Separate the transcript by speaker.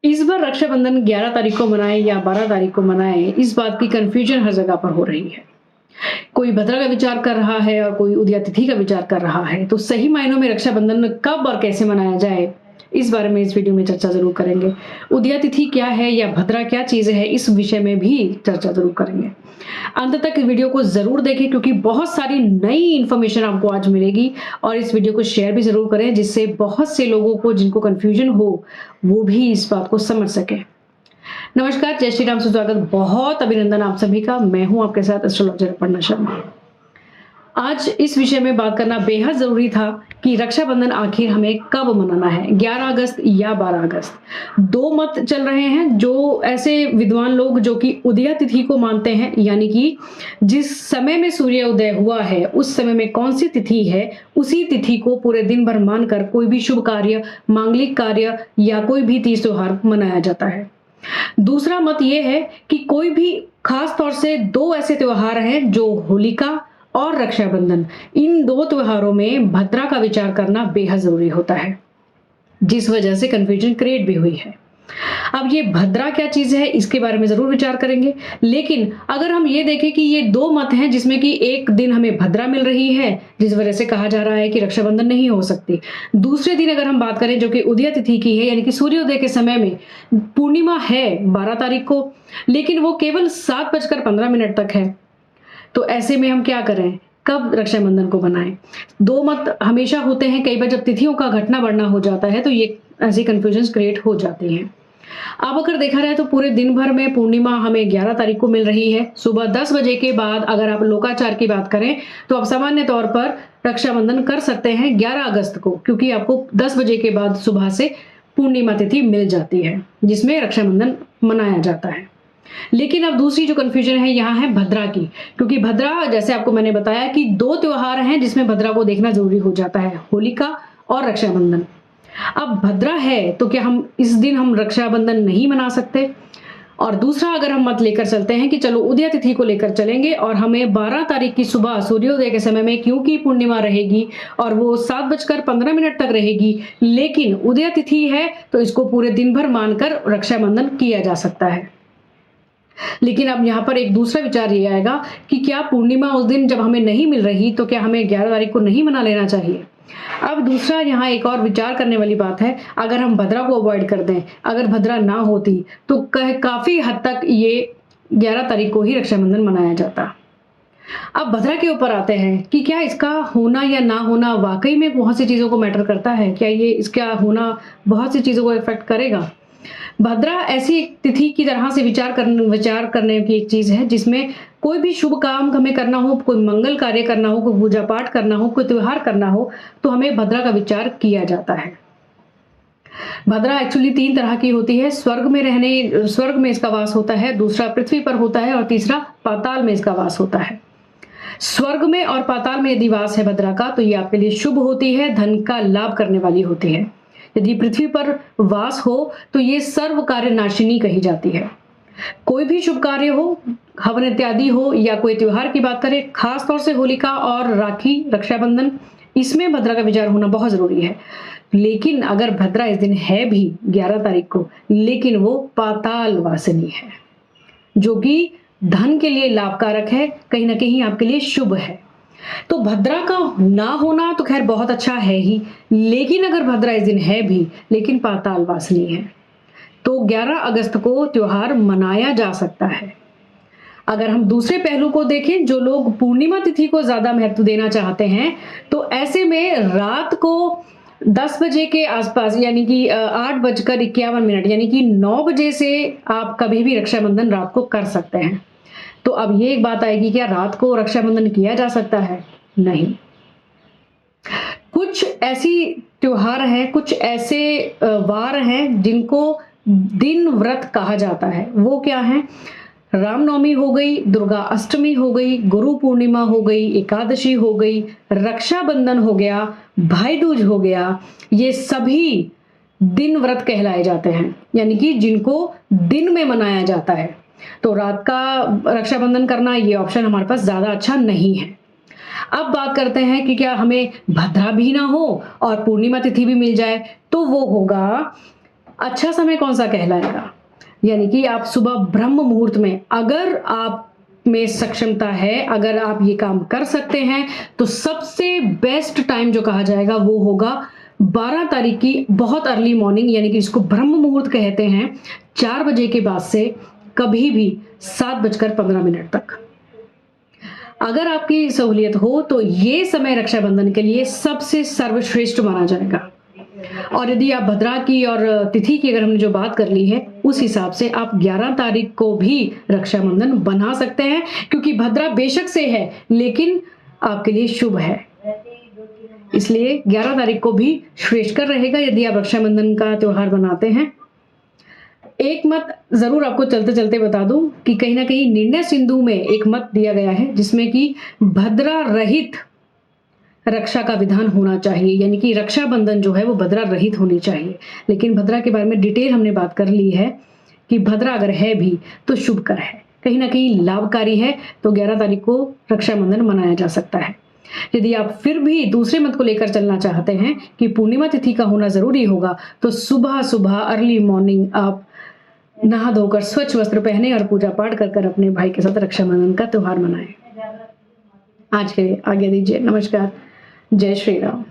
Speaker 1: इस बार रक्षाबंधन 11 तारीख को मनाएँ या 12 तारीख को मनाएँ, इस बात की कन्फ्यूजन हर जगह पर हो रही है। कोई भद्रा का विचार कर रहा है और कोई उदया तिथि का विचार कर रहा है। तो सही मायनों में रक्षाबंधन कब और कैसे मनाया जाए, इस बारे में इस वीडियो में चर्चा ज़रूर करेंगे। उदया तिथि क्या है या भद्रा क्या चीज़ है, इस विषय में भी चर्चा ज़रूर करेंगे। अंत तक वीडियो को ज़रूर देखें क्योंकि बहुत सारी नई इन्फॉर्मेशन आपको आज मिलेगी और इस वीडियो को शेयर भी ज़रूर करें जिससे बहुत से लोगों को जिनको कन्फ्यूजन हो, वो भी इस बात को समझ सकें। नमस्कार, जय श्री राम, सुस्वागत, बहुत अभिनंदन आप सभी का। मैं हूं आपके साथ एस्ट्रोलॉजर अपर्णा शर्मा। आज इस विषय में बात करना बेहद जरूरी था कि रक्षाबंधन आखिर हमें कब मनाना है, 11 अगस्त या 12 अगस्त। दो मत चल रहे हैं। जो ऐसे विद्वान लोग जो कि उदया तिथि को मानते हैं, यानी कि जिस समय में सूर्य उदय हुआ है उस समय में कौन सी तिथि है, उसी तिथि को पूरे दिन भर मानकर कोई भी शुभ कार्य, मांगलिक कार्य या कोई भी तीज त्योहार मनाया जाता है। दूसरा मत यह है कि कोई भी खास तौर से दो ऐसे त्योहार हैं जो होलिका और रक्षाबंधन, इन दो त्योहारों में भद्रा का विचार करना बेहद जरूरी होता है, जिस वजह से कंफ्यूजन क्रिएट भी हुई है। अब ये भद्रा क्या चीज है, इसके बारे में जरूर विचार करेंगे। लेकिन अगर हम ये देखें कि ये दो मत हैं जिसमें कि एक दिन हमें भद्रा मिल रही है जिस वजह से कहा जा रहा है कि रक्षाबंधन नहीं हो सकती। दूसरे दिन अगर हम बात करें जो कि उदया तिथि की है, यानी कि सूर्योदय के समय में पूर्णिमा है 12 तारीख को, लेकिन वो केवल 7:15 तक है। तो ऐसे में हम क्या करें, कब रक्षाबंधन को मनाएं? दो मत हमेशा होते हैं। कई बार जब तिथियों का घटना बढ़ना हो जाता है तो ये ऐसी कंफ्यूजन क्रिएट हो जाती हैं। अब अगर देखा जाए तो पूरे दिन भर में पूर्णिमा हमें 11 तारीख को मिल रही है। सुबह 10 बजे के बाद अगर आप लोकाचार की बात करें तो आप सामान्य तौर पर रक्षाबंधन कर सकते हैं 11 अगस्त को, क्योंकि आपको 10 बजे के बाद सुबह से पूर्णिमा तिथि मिल जाती है जिसमें रक्षाबंधन मनाया जाता है। लेकिन अब दूसरी जो कंफ्यूजन है यहाँ है भद्रा की, क्योंकि भद्रा, जैसे आपको मैंने बताया कि दो त्योहार हैं जिसमें भद्रा को देखना जरूरी हो जाता है, होलिका और रक्षाबंधन। अब भद्रा है तो क्या हम इस दिन हम रक्षाबंधन नहीं मना सकते? और दूसरा अगर हम मत लेकर चलते हैं कि चलो उदया तिथि को लेकर चलेंगे और हमें 12 तारीख की सुबह सूर्योदय के समय में, क्योंकि पूर्णिमा रहेगी और वो 7:15 तक रहेगी, लेकिन उदया तिथि है तो इसको पूरे दिन भर मानकर रक्षाबंधन किया जा सकता है। लेकिन अब यहाँ पर एक दूसरा विचार ये आएगा कि क्या पूर्णिमा उस दिन जब हमें नहीं मिल रही तो क्या हमें 11 तारीख को नहीं मना लेना चाहिए? अब दूसरा यहाँ एक और विचार करने वाली बात है, अगर हम भद्रा को अवॉइड कर दें, अगर भद्रा ना होती तो काफी हद तक ये 11 तारीख को ही रक्षाबंधन मनाया जाता। अब भद्रा के ऊपर आते हैं कि क्या इसका होना या ना होना वाकई में बहुत सी चीजों को मैटर करता है। क्या ये इसका होना बहुत सी चीजों को इफेक्ट करेगा? भद्रा ऐसी एक तिथि की तरह से विचार करने की एक चीज है जिसमें कोई भी शुभ काम हमें करना हो, कोई मंगल कार्य करना हो, कोई पूजा पाठ करना हो, कोई त्योहार करना हो, तो हमें भद्रा का विचार किया जाता है। भद्रा एक्चुअली 3 तरह की होती है। स्वर्ग में इसका वास होता है, दूसरा पृथ्वी पर होता है और तीसरा पाताल में इसका वास होता है। स्वर्ग में और पाताल में यदि वास है भद्रा का तो ये आपके लिए शुभ होती है, धन का लाभ करने वाली होती है। यदि पृथ्वी पर वास हो तो ये सर्व कार्य नाशिनी कही जाती है। कोई भी शुभ कार्य हो, हवन इत्यादि हो या कोई त्योहार की बात करें, खास तौर से होलिका और राखी, रक्षाबंधन, इसमें भद्रा का विचार होना बहुत जरूरी है। लेकिन अगर भद्रा इस दिन है भी 11 तारीख को, लेकिन वो पाताल वासिनी है, जो कि धन के लिए लाभकारक है, कहीं ना कहीं आपके लिए शुभ है। तो भद्रा का ना होना तो खैर बहुत अच्छा है ही, लेकिन अगर भद्रा इस दिन है भी लेकिन पाताल वासिनी है तो 11 अगस्त को त्योहार मनाया जा सकता है। अगर हम दूसरे पहलू को देखें, जो लोग पूर्णिमा तिथि को ज्यादा महत्व देना चाहते हैं, तो ऐसे में रात को 10 बजे के आसपास, यानी कि 8:51 यानी कि 9 बजे से आप कभी भी रक्षाबंधन रात को कर सकते हैं। तो अब ये एक बात आएगी, क्या रात को रक्षाबंधन किया जा सकता है? नहीं। कुछ ऐसी त्योहार हैं, कुछ ऐसे वार हैं जिनको दिन व्रत कहा जाता है। वो क्या है? रामनवमी हो गई, दुर्गा अष्टमी हो गई, गुरु पूर्णिमा हो गई, एकादशी हो गई, रक्षाबंधन हो गया, भाई दूज हो गया। ये सभी दिन व्रत कहलाए जाते हैं, यानी कि जिनको दिन में मनाया जाता है। तो रात का रक्षाबंधन करना ये ऑप्शन हमारे पास ज्यादा अच्छा नहीं है। अब बात करते हैं कि क्या हमें भद्रा भी ना हो और पूर्णिमा तिथि भी मिल जाए, तो वो होगा अच्छा समय कौन सा कहलाएगा? यानी कि आप सुबह ब्रह्म मुहूर्त में, अगर आप में सक्षमता है, अगर आप ये काम कर सकते हैं, तो सबसे बेस्ट टाइम जो कहा जाएगा वो होगा 12 तारीख की बहुत अर्ली मॉर्निंग, यानी कि इसको ब्रह्म मुहूर्त कहते हैं, 4 बजे के बाद से कभी भी 7:15 तक। अगर आपकी सहूलियत हो तो ये समय रक्षाबंधन के लिए सबसे सर्वश्रेष्ठ माना जाएगा। और यदि आप भद्रा की और तिथि की अगर हमने जो बात कर ली है, उस हिसाब से आप 11 तारीख को भी रक्षाबंधन बना सकते हैं, क्योंकि भद्रा बेशक से है लेकिन आपके लिए शुभ है, इसलिए 11 तारीख को भी श्रेष्ठकर रहेगा यदि आप रक्षाबंधन का त्योहार बनाते हैं। एक मत जरूर आपको चलते चलते बता दूं कि कहीं ना कहीं निर्णय सिंधु में एक मत दिया गया है जिसमें कि भद्रा रहित रक्षा का विधान होना चाहिए, यानी कि रक्षाबंधन जो है वो भद्रा रहित होनी चाहिए। लेकिन भद्रा के बारे में डिटेल हमने बात कर ली है कि भद्रा अगर है भी तो शुभकर है, कहीं ना कहीं लाभकारी है, तो 11 तारीख को रक्षाबंधन मनाया जा सकता है। यदि आप फिर भी दूसरे मत को लेकर चलना चाहते हैं कि पूर्णिमा तिथि का होना जरूरी होगा, तो सुबह सुबह अर्ली मॉर्निंग आप नहा धोकर स्वच्छ वस्त्र पहने और पूजा पाठ कर अपने भाई के साथ रक्षाबंधन का त्योहार मनाएं। आज के लिए आज्ञा दीजिए। नमस्कार। जय श्री राम।